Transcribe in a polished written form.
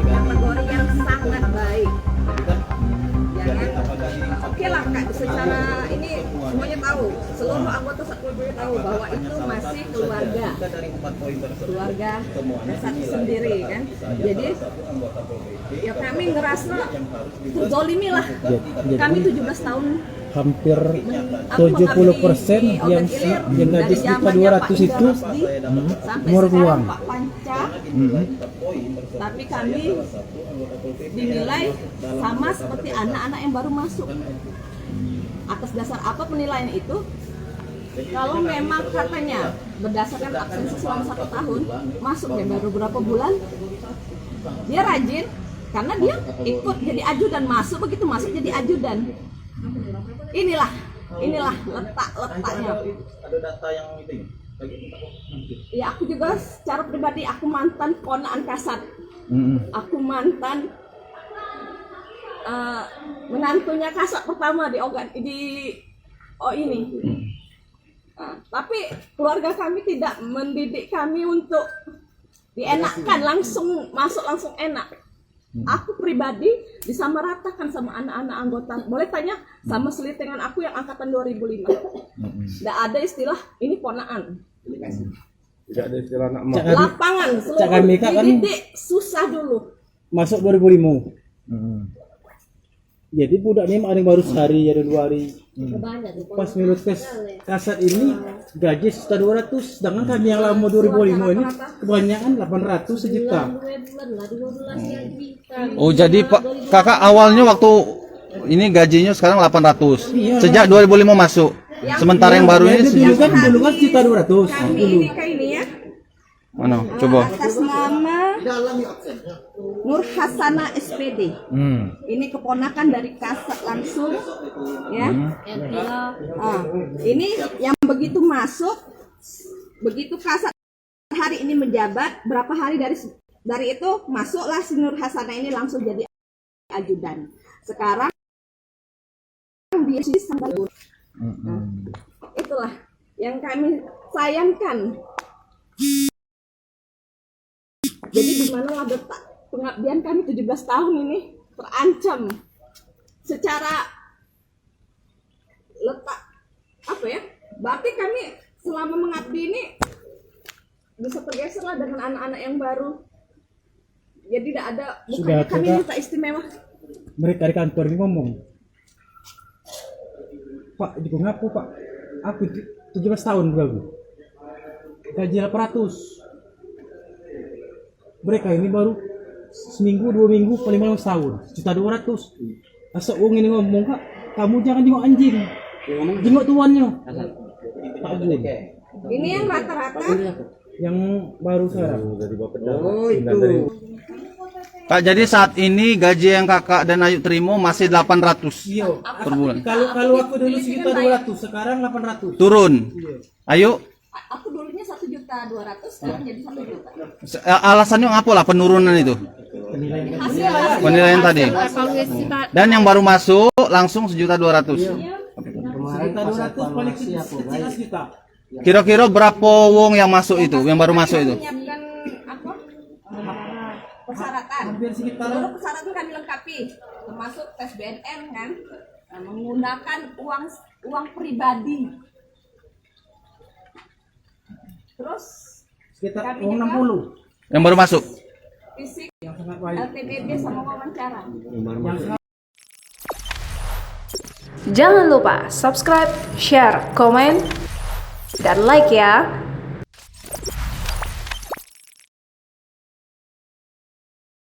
Kategori yang sangat baik. Oke lah Kak, secara ini semuanya tahu, seluruh anggota Satpol PP tahu bahwa itu masih keluarga satu sendiri kan. Jadi ya kami ngerasa terzolimi lah. Kami 17 tahun hampir 70% yang gaji sekitar 200 itu umur ruang. Pak Panca, tapi kami dinilai sama seperti anak-anak yang baru masuk. Atas dasar apa penilaian itu? Kalau memang katanya berdasarkan absensi selama 1 tahun, masuknya baru berapa bulan, dia rajin karena dia ikut jadi ajudan, masuk begitu masuk jadi ajudan. Inilah letaknya. Ada data yang itu ya? Aku juga secara pribadi aku mantan ponaan Kasat. Aku mantan menantunya Kasat pertama di ini. Tapi keluarga kami tidak mendidik kami untuk dienakkan langsung masuk langsung enak. Aku pribadi disamaratakan sama anak-anak anggota. Boleh tanya sama selitingan aku yang angkatan 2005. Tidak ada istilah ini ponaan. Tidak ada istilah anak mak. Lapangan seluruh dididik susah dulu. Masuk 2005. Jadi budak ini ada yang baru sehari, ada 2 hari. Pas minut tes Kasat ini gaji sekitar 200, sedangkan kami yang lama 2005 ini kebanyakan 800 sejuta. Oh, jadi kakak awalnya waktu ini gajinya sekarang 800. Iya. Sejak 2005 masuk. Sementara yang baru ini dulu kan sekitar 200. Kami ini kayak ini ya. Mana? Coba. Atas nama Nur Hasana SPD. Ini keponakan dari Kasat langsung, ya. Ini yang begitu masuk, begitu Kasat hari ini menjabat, berapa hari dari itu masuklah si Nur Hasana ini langsung jadi ajudan. Sekarang dia sampai itulah yang kami sayangkan. Jadi di mana letak pengabdian kami 17 tahun ini terancam secara letak apa ya? Berarti kami selama mengabdi ini bisa tergeser lah dengan anak-anak yang baru. Jadi tidak ada bukannya kami minta istimewa. Mereka di kantor ini ngomong, Pak, juga ngaku Pak, aku 17 tahun berlalu, gaji 800. Mereka ini baru seminggu, 2 minggu, paling malam setahun, 1.200. Asal uang ini ngomong, Kak, kamu jangan jenguk anjing, jenguk tuannya. Pak Gun. Ini yang rata-rata yang baru sekarang. Oh, itu. Kak, jadi saat ini gaji yang kakak dan Ayu terima masih 800 Iya. per bulan. Kalau aku dulu sekitar 200, sekarang 800. Turun. Ayu, aku dulunya 1.200.000, sekarang jadi 1 juta. alasannya apa lah penurunan itu? Penilaian tadi. Dan yang baru masuk langsung 1.200.000. Sekitar 200 paling kecil juta. Kira-kira berapa wong yang masuk itu, yang baru masuk itu? Menyiapkan apa? Persyaratan. Hampir sekitar Seluruh persyaratan kami lengkapi, termasuk tes BNN kan, menggunakan uang pribadi. Terus sekitar kami juga 60 Yang baru masuk. fisik, yang sangat baik. LTBB sama wawancara. Jangan lupa subscribe, share, komen, dan like ya.